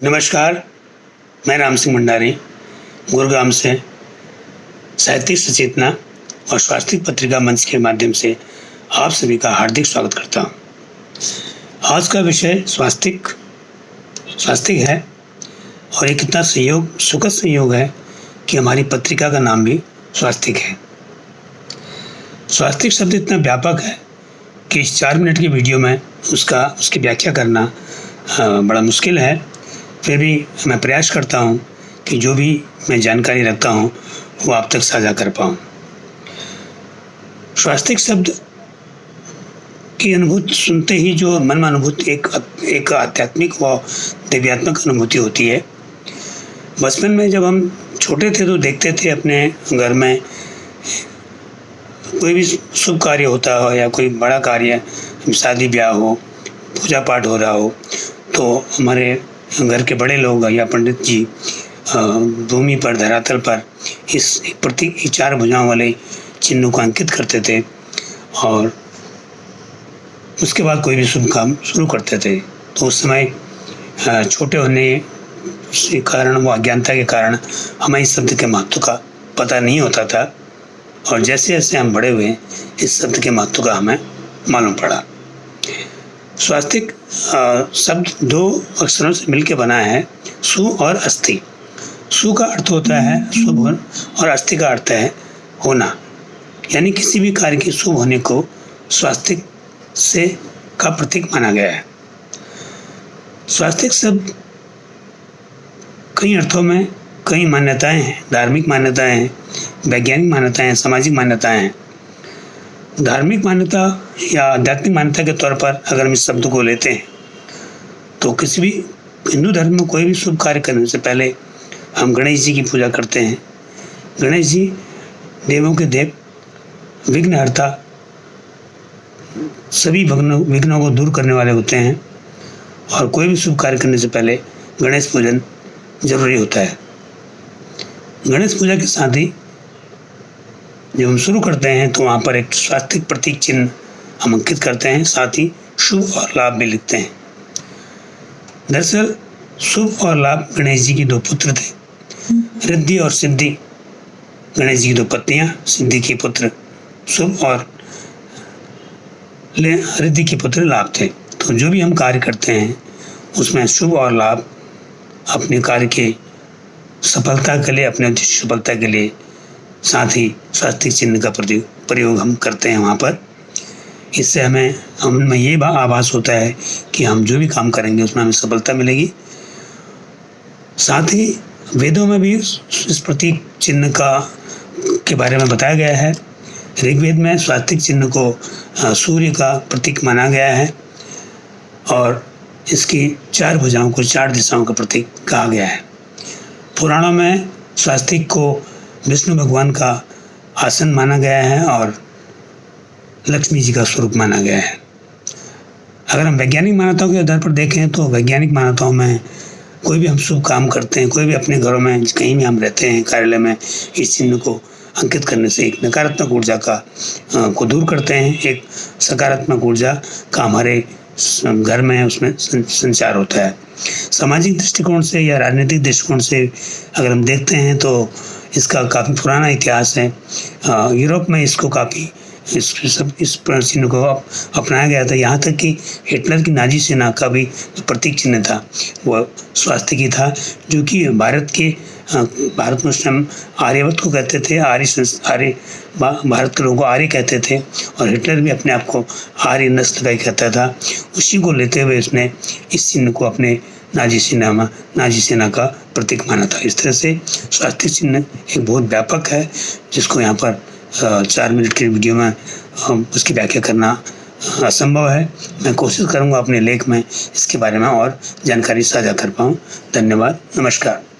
नमस्कार, मैं राम सिंह भंडारी गुरुग्राम से साहित्यिक सचेतना और स्वास्थ्य पत्रिका मंच के माध्यम से आप सभी का हार्दिक स्वागत करता हूँ। आज का विषय स्वास्थ्य है और एक इतना सुखद संयोग है कि हमारी पत्रिका का नाम भी स्वास्थ्य है। स्वास्थ्य शब्द इतना व्यापक है कि इस 4 मिनट की वीडियो में उसकी व्याख्या करना बड़ा मुश्किल है। फिर भी मैं प्रयास करता हूँ कि जो भी मैं जानकारी रखता हूँ वो आप तक साझा कर पाऊँ। स्वास्थ्य शब्द की अनुभूति सुनते ही जो मन में अनुभूति एक आध्यात्मिक व दिव्यात्मक अनुभूति होती है। बचपन में जब हम छोटे थे तो देखते थे अपने घर में कोई भी शुभ कार्य होता हो या कोई बड़ा कार्य, शादी ब्याह हो, पूजा पाठ हो रहा हो, तो हमारे घर के बड़े लोग या पंडित जी भूमि पर, धरातल पर इस प्रतीक 4 भुजाओं वाले चिन्हों को अंकित करते थे और उसके बाद कोई भी शुभ काम शुरू करते थे। तो उस समय छोटे होने के कारण, वो अज्ञानता के कारण हमें इस शब्द के महत्व का पता नहीं होता था और जैसे जैसे हम बड़े हुए इस शब्द के महत्व का हमें मालूम पड़ा। स्वास्थ्य शब्द 2 अक्षरों से मिलकर बना है, सु और अस्थि। सु का अर्थ होता है शुभ और अस्थि का अर्थ है होना, यानी किसी भी कार्य के शुभ होने को स्वास्थ्य से का प्रतीक माना गया है। स्वास्थ्य शब्द कई अर्थों में कई मान्यताएं हैं, धार्मिक मान्यताएं हैं, वैज्ञानिक मान्यताएं हैं, सामाजिक मान्यताएं हैं। धार्मिक मान्यता या आध्यात्मिक मान्यता के तौर पर अगर हम इस शब्द को लेते हैं तो किसी भी हिंदू धर्म में कोई भी शुभ कार्य करने से पहले हम गणेश जी की पूजा करते हैं। गणेश जी देवों के देव, विघ्नहर्ता, सभी विघ्नों को दूर करने वाले होते हैं और कोई भी शुभ कार्य करने से पहले गणेश पूजन जरूरी होता है। गणेश पूजा के साथ ही जब हम शुरू करते हैं तो वहाँ पर एक स्वास्थ्य प्रतीक चिन्ह हम अंकित करते हैं, साथ ही शुभ और लाभ भी लिखते हैं। दरअसल शुभ और लाभ गणेश जी की 2 पुत्र थे, रिद्धि और सिद्धि। गणेश जी की 2 पत्नियां, सिद्धि के पुत्र शुभ और रिद्धि के पुत्र लाभ थे। तो जो भी हम कार्य करते हैं उसमें शुभ और लाभ अपने कार्य के सफलता के लिए, अपने उद्देश्य सफलता के लिए, साथ ही स्वास्थ्य चिन्ह का प्रयोग हम करते हैं वहाँ पर। इससे हमें ये आभास होता है कि हम जो भी काम करेंगे उसमें हमें सफलता मिलेगी। साथ ही वेदों में भी इस प्रतीक चिन्ह के बारे में बताया गया है। ऋग्वेद में स्वास्थ्य चिन्ह को सूर्य का प्रतीक माना गया है और इसकी 4 भुजाओं को 4 दिशाओं का प्रतीक कहा गया है। पुराणों में स्वास्थ्य को विष्णु भगवान का आसन माना गया है और लक्ष्मी जी का स्वरूप माना गया है। अगर हम वैज्ञानिक मान्यताओं के आधार पर देखें तो वैज्ञानिक मान्यताओं में कोई भी हम शुभ काम करते हैं, कोई भी अपने घरों में कहीं भी हम रहते हैं, कार्यालय में, इस चिन्ह को अंकित करने से एक नकारात्मक ऊर्जा को दूर करते हैं, एक सकारात्मक ऊर्जा का हमारे घर में उसमें संचार होता है। सामाजिक दृष्टिकोण से या राजनीतिक दृष्टिकोण से अगर हम देखते हैं तो इसका काफ़ी पुराना इतिहास है। यूरोप में इसको काफ़ी इस चिन्ह को अपनाया गया था। यहाँ तक कि हिटलर की नाजी सेना का भी जो प्रतीक चिन्ह था वो स्वास्थ्य की था, जो कि भारत में उस टाइम आर्यवत को कहते थे, भारत के लोगों को आर्य कहते थे और हिटलर भी अपने आप को आर्य नस्ल का ही कहता था। उसी को लेते हुए उसने इस चिन्ह को अपने नाजी सेना का प्रतीक माना था। इस तरह से स्वास्थ्य चिन्ह एक बहुत व्यापक है जिसको यहाँ पर 4 मिनट की वीडियो में उसकी व्याख्या करना असंभव है। मैं कोशिश करूँगा अपने लेख में इसके बारे में और जानकारी साझा कर पाऊँ। धन्यवाद, नमस्कार।